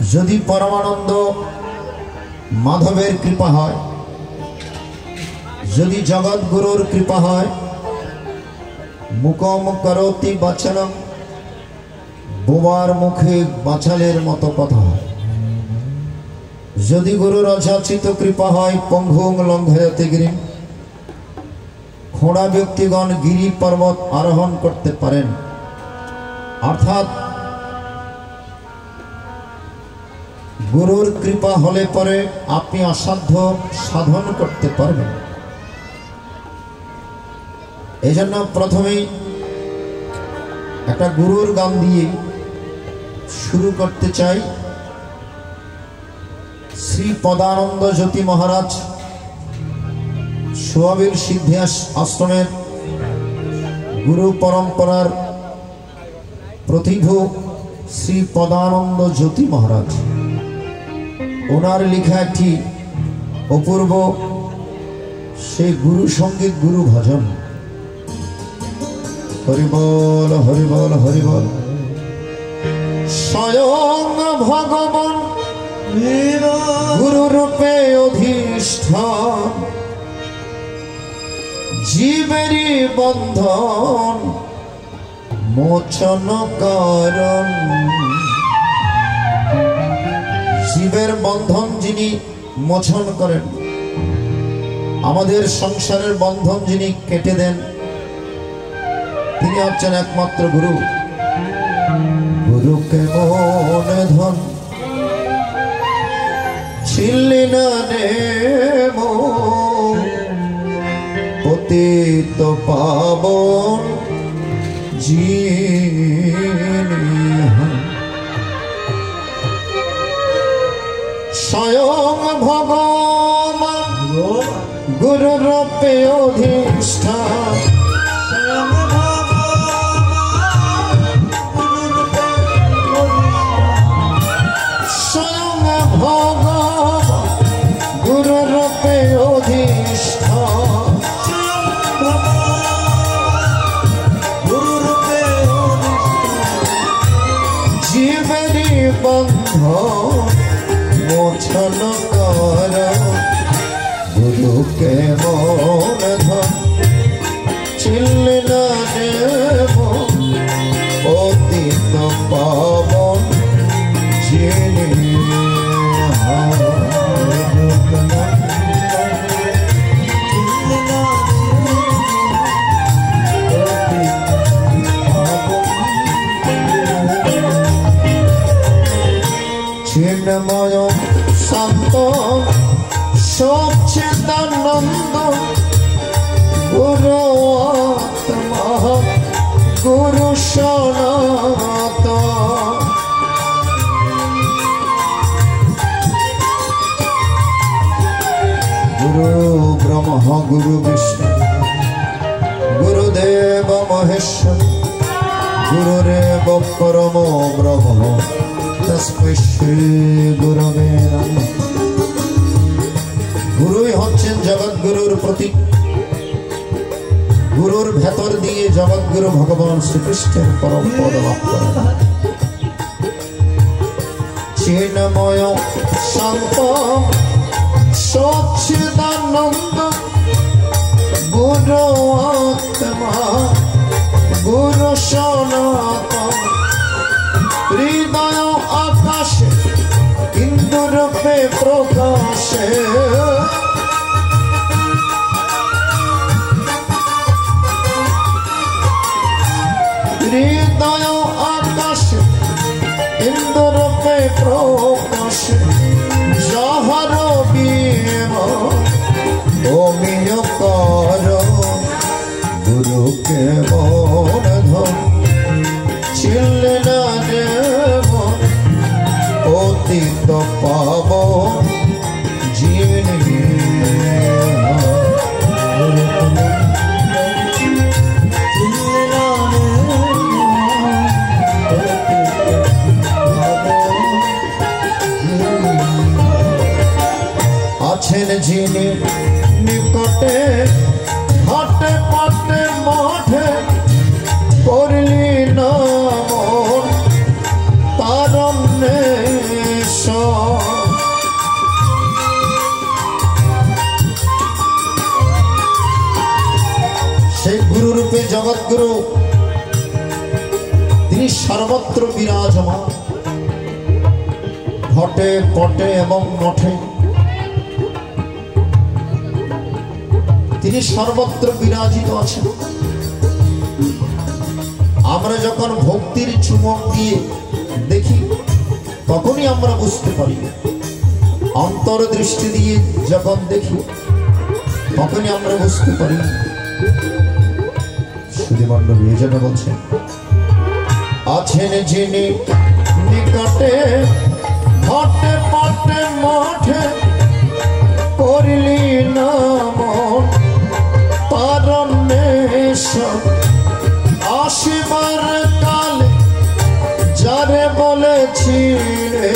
যদি परमानंद माधवेर कृपा है, यदि जगत गुरुर कृपा है, मुखम करोति वचनम बोबार मुखे बाछालेर मतो कथा है। यदि गुरुर अयाचित कृपा है, पंगुं लंघयते गिरिम खोड़ा व्यक्तिगण गिरि पर्वत आरोहण करते पारेन। अर्थात गुरुर कृपा होले परे आपनि असाध्य साधन करते पारबेन। एजন্য प्रथमेই একটা गुरुर गान दिए शुरू करते चाই। श्री पदानंद ज्योति महाराज सोयाबीर सिद्धि आश्रमेर गुरु परम्परार प्रतिभू श्री पदानंद ज्योति महाराज ओनार लिखा एक अपूर्व से गुरु संगीत गुरु भजन। हरिबोल हरिबोल हरिबोल। स्वयं भगवान गुरु रूपे अधिष्ठान जीवेरी बंधन मोचन कारण। जीवेर बंधन जिनी मोचन करें, आमादेर संसारेर बंधन जिनी केटे देन, तिनी हच्छेन एकमात्र गुरु। गुरु के मने धन छिल्ली ना नेमो पतित पावन जिनी स्वयं भगवान गुरु रूपे अधिष्ठान। स्वयं भगवान गुरु रूपे अधिष्ठान। जीवेरी बंधन मोचन कर। गुरु के मन धन छिल्ली ना नेमो पतित पावन जिनी। चिन्मय शांत सच्चिदानंद गुरु आत्मा गुरु सनातन। गुरु ब्रह्मा गुरु विष्णु गुरुदेव महेश्वर गुरुरेव परमो ब्रह्म तस्मै श्री गुरवे नमः। गुरुई हच्छेन जगत गुरुर प्रतीक। गुरुर भेतर दिए जगत गुरु भगवान श्रीकृष्णेर परम पद लाभ करेन। चिन्मय शांत सच्चिदानंद गुरु आत्मा गुरु सनातन। हृदय आकाशे इंदु रूपे प्रकाशे। हृदय आकाशे इंदु रूपे प्रकाशे। जहर बीम ओमियकार। गुरु के मन धन छिल्ली ना नेमो पतित पावन जिनी। आछेन जिनी निकटे हाटे पाटे माठे करली नाम तारण्ये সর্বত্র বিরাজমান, ঘটে পটে এবং মঠে তিনি সর্বত্র বিরাজিত আছেন। আমরা যখন ভক্তির চুমক দিয়ে দেখি তখনই আমরা বুঝতে পারি, অন্তর্দৃষ্টি দিয়ে যখন দেখি তখনই আমরা বুঝতে পারি। সুধীমণ্ডলী এই জন্য বলছেন, আছেন যিনি নিকটে ঘটে পটে মঠে, করিলি নাম তার আসিবার কালে যারে বলেছি রে,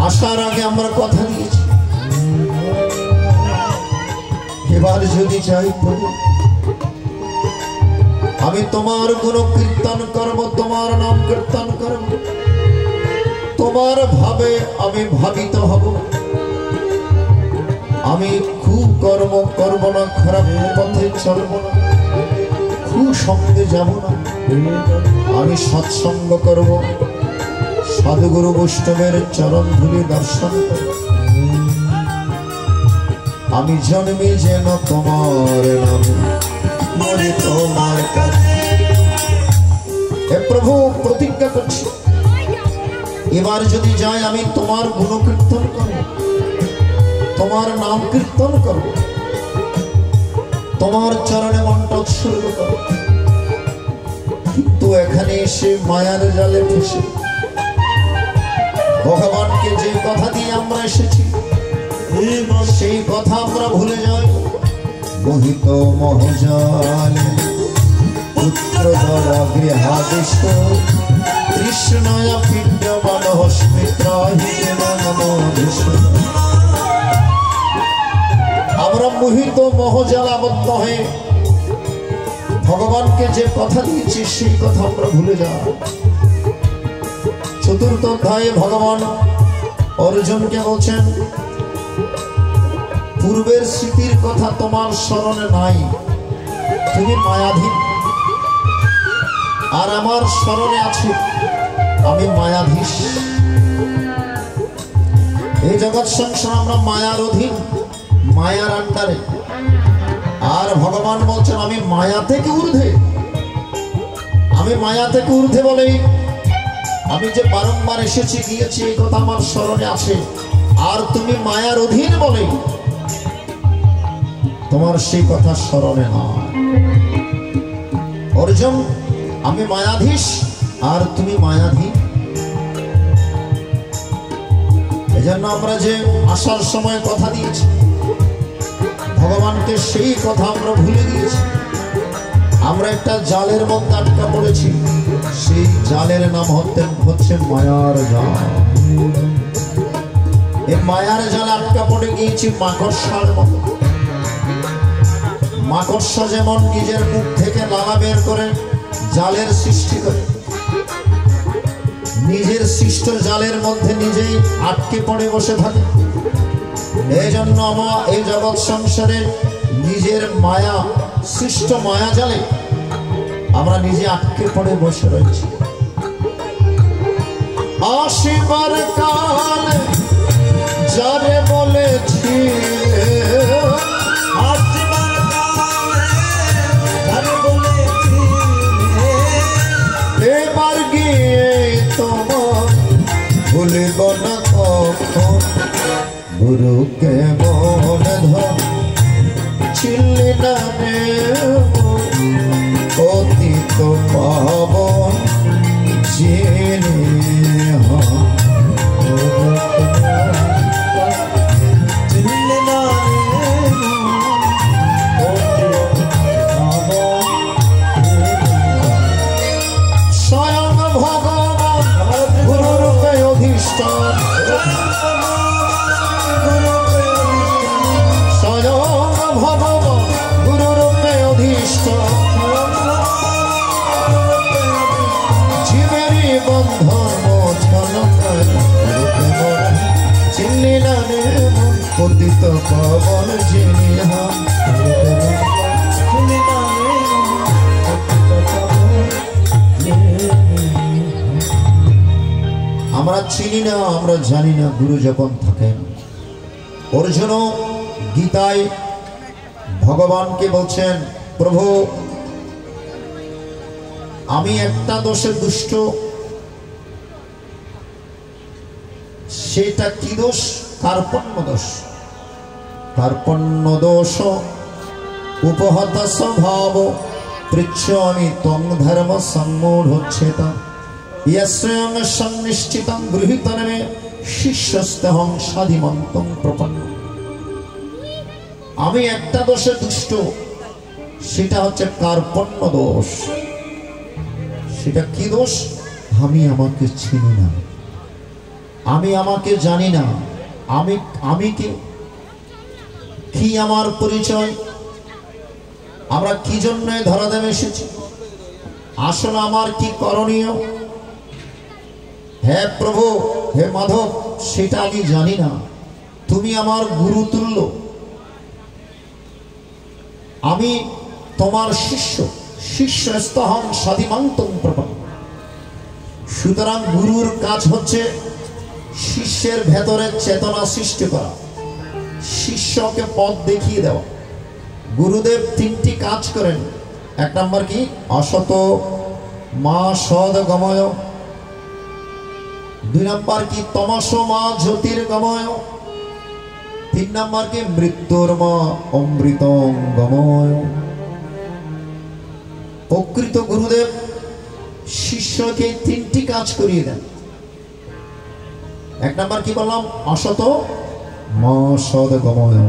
আসার আগে আমরা কথা দিয়েছি, এবার যদি চাই প্রভু আমি তোমার গুণ কীর্তন করব, তোমার নাম কীর্তন করব, তোমার ভাবে আমি ভাবিত হব, আমি কুকর্ম করব না, খারাপ পথে চলব না, কুসঙ্গে যাব না, আমি সৎসঙ্গ করব, সাধুগুরু বৈষ্ণবের চরণ ধুলি দর্শন করব, আমি জন্মে যেন তোমার নামে মনে তোমার কাছে। হে প্রভু প্রতিজ্ঞা করছি, এবার যদি যাই আমি তোমার গুণ কীর্তন করব, তোমার নাম কীর্তন করব, তোমার চরণে মনটা উৎসর্গ করব, কিন্তু এখানে এসে মায়ার জালে ফেসে ভগবানকে যে কথা দিয়ে আমরা এসেছি সেই কথা আমরা ভুলে যাই। মোহিত মহজালে পুত্র ধরা গৃহাদেশ কৃষ্ণয়া পিণ্ড মানহস্মিত্র। আমরা মোহিত মহজাল আবদ্ধ হয়ে ভগবানকে যে কথা দিয়েছি সেই কথা আমরা ভুলে যাই। চতুর্থ অধ্যায়ে ভগবান অর্জুনকে বলছেন, পূর্বের স্মৃতির কথা তোমার স্মরণে নাই, তুমি মায়াধীন, আর আমার স্মরণে আছে আমি মায়াধীশ। এই জগৎ সংসার আমরা মায়ার অধীন, মায়ার আন্ডারে, আর ভগবান বলছেন আমি মায়া থেকে ঊর্ধ্বে। আমি মায়া থেকে ঊর্ধ্বে বলেই আমি যে বারংবার এসেছি গিয়েছি এই কথা আমার স্মরণে আছে, আর তুমি মায়ার অধীন বলে তোমার সেই কথা স্মরণে না। অর্জুন আমি মায়াধীশ আর তুমি মায়াধীন। এজন্য আমরা যে আসার সময় কথা দিয়েছি ভগবানকে সেই কথা আমরা ভুলে গিয়েছি। আমরা একটা জালের মধ্যে আটকা পড়েছি, সেই জালের নাম হচ্ছে মায়ার জাল। এই মায়ার জালে আটকা পড়ে গিয়েছি মাকড়সার মতো। মাকড়সা যেমন নিজের মুখ থেকে লালা বের করে জালের সৃষ্টি করে, নিজের সৃষ্ট জালের মধ্যে নিজেই আটকে পড়ে বসে থাকে। এই জন্য আমরা এই জগৎ সংসারে নিজের মায়া সৃষ্ট মায়া জালে আমরা নিজে আটকে পড়ে বসে রয়েছি। আসিবার কালে যারে বলেছি, এবার গিয়ে তোমার ভুলিব না কখন, গুরুকে মনে ধর ছিলি না রে অতীত পাবন জেনে স্বয়ং ভগবান গুরুরূপে অধিষ্ঠান, স্বয়ং ভগবান গুরুরূপে অধিষ্ঠান, অমৃত পবন যিনি হন আমরা চিনি না, আমরা জানি না গুরু যখন থাকেন। অর্জুন গীতায় ভগবানকে বলছেন, প্রভু আমি একটা দোষে দুষ্ট, সেটা কি দোষ? কার্পণ্য দোষ। কার্পণ্য দোষ উপহত স্বভাব পৃচ্ছামি ত্বং ধর্ম সম্মূঢ়চ্ছেতা ইয়স্বয়ং সন্নিষ্ঠিতং গৃহীতনমে শিষ্যস্তহং সাধিমন্তং প্রপন্ন। আমি একটা দোষে দুষ্ট, সেটা হচ্ছে কার্পণ্য দোষ। সেটা কি দোষ? আমি আমাকে চিনি না, আমি আমাকে জানি না, আমি কে, কি আমার পরিচয়, আমরা কি জন্য ধরাধামে এসেছি, আসলে আমার কি করণীয়। হে প্রভু, হে মাধব, সেটা আমি জানি না। তুমি আমার গুরু তুল্য, আমি তোমার শিষ্য, শিষ্যস্তহং সাধিমন্তং প্রপন্ন। সুতরাং গুরুর কাজ হচ্ছে শিষ্যের ভেতরে চেতনা সৃষ্টি করা, শিষ্যকে পথ দেখিয়ে দেওয়া। গুরুদেব তিনটি কাজ করেন। এক নম্বর কি? অসত মা সদ গময়। দুই নম্বর কি? তমস মা জ্যোতির্গময়। তিন নম্বর কি? মৃত্যুর মা অমৃতং গময়। প্রকৃত গুরুদেব শিষ্যকে তিনটি কাজ করিয়ে দেন। এক নম্বর কি বললাম? অসত মা সদ গময়।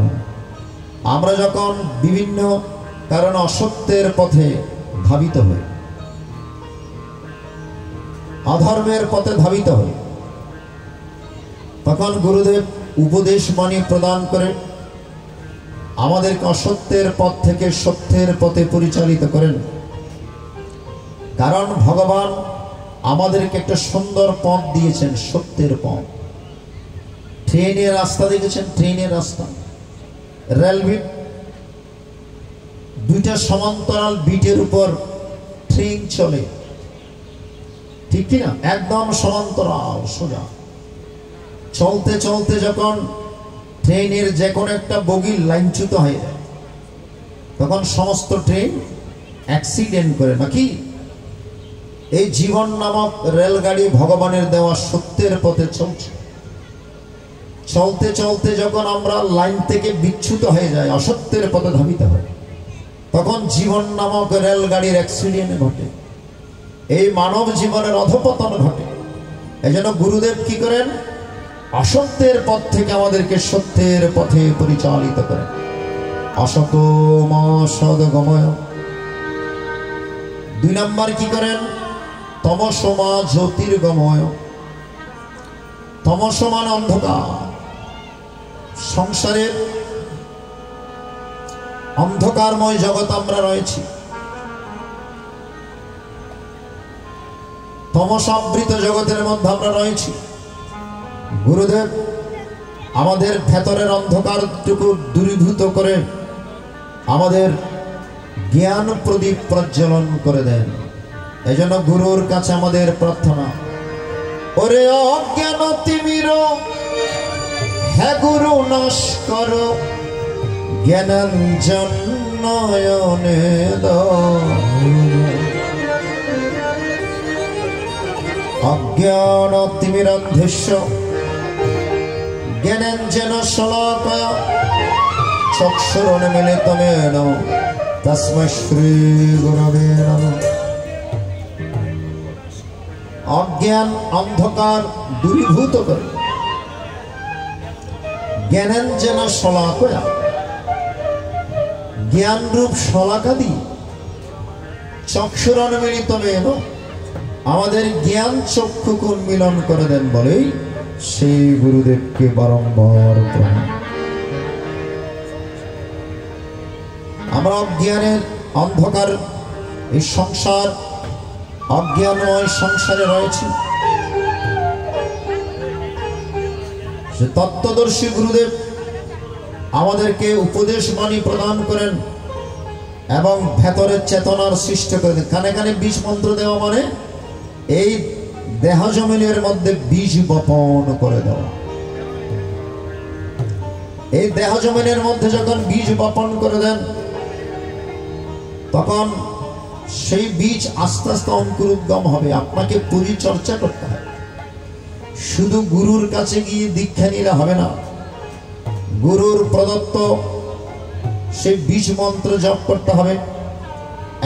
আমরা যখন বিভিন্ন কারণে অসত্যের পথে ধাবিত হই, অধর্মের পথে ধাবিত হই, তখন গুরুদেব উপদেশ বাণী প্রদান করে আমাদেরকে অসত্যের পথ থেকে সত্যের পথে পরিচালিত করেন। কারণ ভগবান আমাদেরকে একটা সুন্দর পথ দিয়েছেন, সত্যের পথ। ট্রেনের রাস্তা দেখেছেন? ট্রেনের রাস্তা, রেল বিট, দুইটা সমান্তরাল বিটের উপর ট্রেন চলে, ঠিক কিনা? একদম সমান্তরাল সোজা। চলতে চলতে যখন ট্রেনের যে কোনো একটা বগি লাইনচ্যুত হয়ে যায়, তখন সমস্ত ট্রেন অ্যাক্সিডেন্ট করে, নাকি? এই জীবন নামক রেলগাড়ি ভগবানের দেওয়া সত্যের পথে চলছে। চলতে চলতে যখন আমরা লাইন থেকে বিচ্যুত হয়ে যাই, অসত্যের পথে ধাবিত হয়, তখন জীবন নামক রেলগাড়ির অ্যাক্সিডেন্ট ঘটে, এই মানব জীবনের অধপতন ঘটে। এজন্য গুরুদেব কি করেন? অসত্যের পথ থেকে আমাদেরকে সত্যের পথে পরিচালিত করেন। অসত মা সদ গময়। দুই নম্বর কি করেন? তমস মা জ্যোতির্গময়। তমস মানে অন্ধকার, সংসারের অন্ধকারময় জগৎ আমরা রয়েছি, তমসাবৃত জগতের মধ্যে আমরা রয়েছি। গুরুদেব আমাদের ভেতরের অন্ধকারটুকু দূরীভূত করে আমাদের জ্ঞান প্রদীপ প্রজ্বলন করে দেন। এজন্য গুরুর কাছে আমাদের প্রার্থনা, ওরে অজ্ঞান তিমির হে গুরু নাশ করো, জ্ঞানাঞ্জন নয়নে অজ্ঞান তিমিরন্ধস্য জ্ঞানাঞ্জন শলাকয়া চক্ষুরুন্মিলিতমেন তস্मै শ্রী গুরবে নমঃ। অজ্ঞান অন্ধকার দূরীভূত করে জ্ঞানাঞ্জন শলাকয়া, জ্ঞান রূপ শলাকা দিয়ে চক্ষুরুন্মিলিতমেন আমাদের জ্ঞান চক্ষুকে উন্মিলন করে দেন বলেই সেই গুরুদেবকে বারংবার প্রণাম। আমরা অজ্ঞানের অন্ধকার এই সংসার, অজ্ঞানময় সংসারে রয়েছি। সে তত্ত্বদর্শী গুরুদেব আমাদেরকে উপদেশ বাণী প্রদান করেন এবং ভেতরের চেতনার সৃষ্টি করেন। কানে কানে বীজ মন্ত্র দেওয়া মানে এই দেহ জমিনের মধ্যে বীজ বপন করে দেওয়া। এই দেহ জমিনের মধ্যে যখন বীজ বপন করে দেন তখন সেই বীজ আস্তে আস্তে অঙ্কুরোদ্গম হবে। আপনাকে পরিচর্যা করতে হবে। শুধু গুরুর কাছে গিয়ে দীক্ষা নিলে হবে না। গুরুর প্রদত্ত সেই বীজ মন্ত্র জপ করতে হবে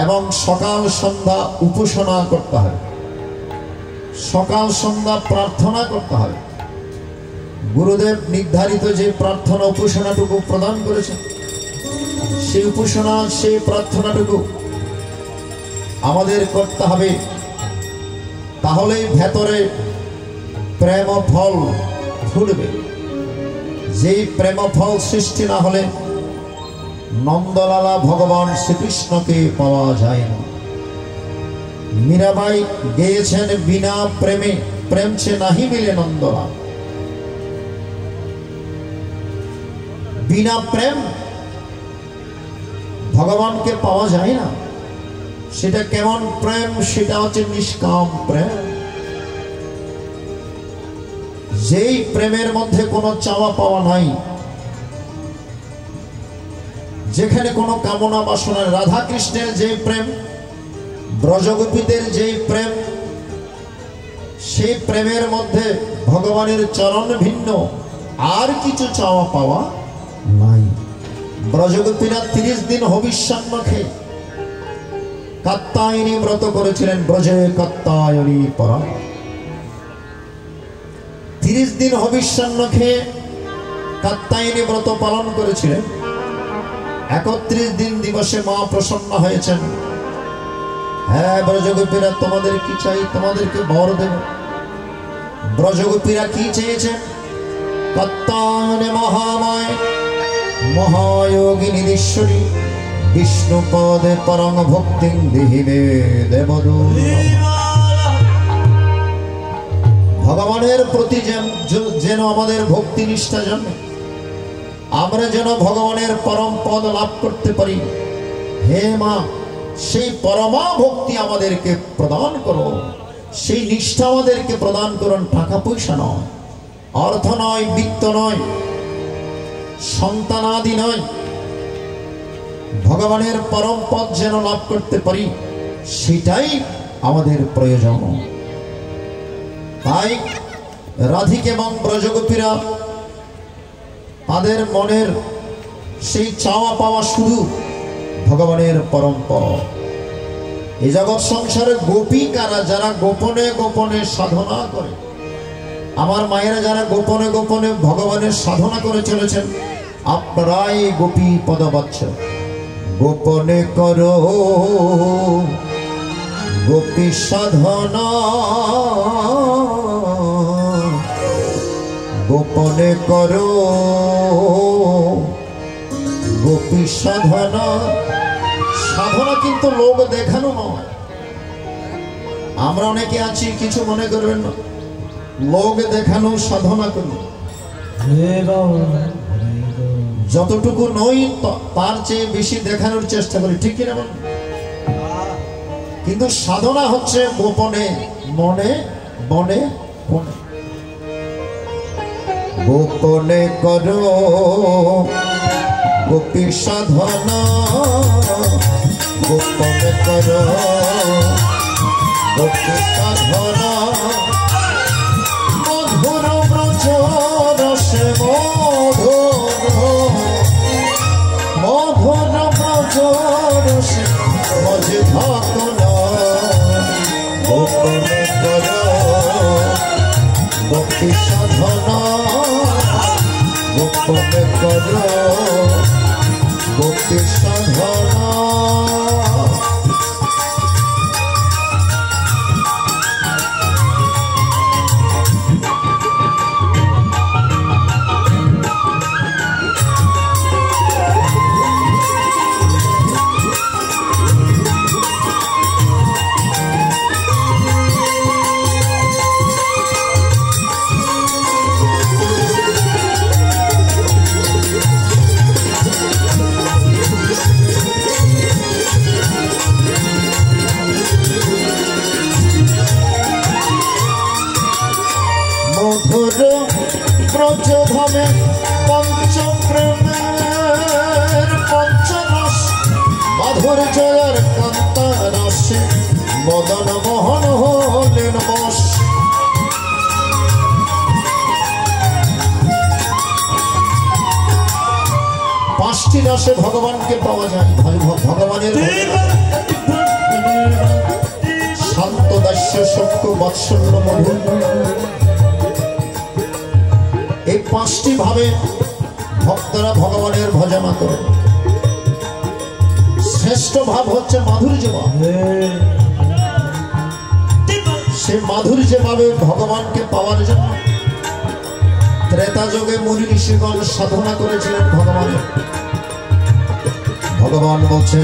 এবং সকাল সন্ধ্যা উপাসনা করতে হবে, সকাল সন্ধ্যা প্রার্থনা করতে হবে। গুরুদেব নির্ধারিত যে প্রার্থনা উপাসনাটুকু প্রদান করেছেন সেই উপাসনা সেই প্রার্থনাটুকু আমাদের করতে হবে। তাহলেই ভেতরে প্রেম ফল ফুটবে। যেই প্রেম ফল সৃষ্টি না হলে নন্দলালা ভগবান শ্রীকৃষ্ণকে পাওয়া যায় না। মীরাবাই গেয়েছেন বিনা প্রেমে প্রেম সে নাহি মিলে নন্দলাল। বিনা প্রেম ভগবানকে পাওয়া যায় না। সেটা কেমন প্রেম? সেটা হচ্ছে নিষ্কাম প্রেম। যেই প্রেমের মধ্যে কোনো চাওয়া পাওয়া নাই, যেখানে কোনো কামনা বাসনা। রাধা কৃষ্ণের যে প্রেম, ব্রজগোপীদের যে প্রেম, সেই প্রেমের মধ্যে ভগবানের চরণ ভিন্ন আর কিছু চাওয়া পাওয়া নাই। ব্রজগোপীরা 30 দিন হবিষ্যান্ন খেয়ে কাত্যায়নী ব্রত করেছিলেন। ব্রজে কাত্যায়নী পরা 30 দিন হবিষ্যান্ন খেয়ে কাত্যায়নী ব্রত পালন করেছিলেন। 31 দিন দিবসে মা প্রসন্ন হয়েছেন। হ্যাঁ ব্রজগোপীরা, তোমাদের কি চাই? তোমাদেরকে বর দেব। ব্রজগোপীরা কি চেয়েছেন? কাত্যায়নে মহামায় মহায়োগিনীশ্বরী বিষ্ণু পদে পরম ভক্তি দেহিবে দেবদূত। ভগবানের প্রতি যেন আমাদের ভক্তি নিষ্ঠা জন্মে, আমরা যেন ভগবানের পরম পদ লাভ করতে পারি। হে মা, সেই পরমা ভক্তি আমাদেরকে প্রদান করো, সেই নিষ্ঠা আমাদেরকে প্রদান করুন। টাকা পয়সা নয়, অর্থ নয়, বিত্ত নয়, সন্তানাদি নয়, ভগবানের পরম পদ যেন লাভ করতে পারি, সেটাই আমাদের প্রয়োজন। তাই রাধিক এবং ব্রজগোপীরা তাদের মনের সেই চাওয়া পাওয়া শুধু ভগবানের পরম পদ। এই জগৎ সংসারে গোপী কারা? যারা গোপনে গোপনে সাধনা করে। আমার মায়েরা যারা গোপনে গোপনে ভগবানের সাধনা করে চলেছেন, আপনারাই গোপী পদবাচ্য। গোপনে করো গোপী সাধনা, গোপনে করো গোপী সাধনা। সাধনা কিন্তু লোক দেখানো নয়। আমরা অনেকে আছি, কিছু মনে করবেন না, লোক দেখানো সাধনা করি। যতটুকু নই তার চেয়ে বেশি দেখানোর চেষ্টা করি, ঠিক কিনা বল? কিন্তু সাধনা হচ্ছে গোপনে, মনে বনে বনে। গোপনে করো গোপী সাধনা, গোপনে করো গোপী সাধনা। মধুর ব্রজ রসে মধুর, মধুর ব্রজ রসে মজে থাকুনা। গোপনে করো গোপী সাধনা, গোপনে করো গোপী সাধনা। মাধুর্য আর কান্তা রসে মদন মোহন হলেন বশ। পাঁচটি রসে ভগবানকে পাওয়া যায়। ভগবানের শান্ত দাস্য সত্য বাৎসল্য মধুর, এই পাঁচটি ভাবে ভক্তরা ভগবানের ভজনা করে। শ্রেষ্ঠ ভাব হচ্ছে মাধুর্য ভাব। সে মাধুর্য ভাবে ভগবানকে পাওয়ার জন্য ত্রেতা যুগে মুনি ঋষিগণ সাধনা করেছিলেন ভগবানের। ভগবান বলছে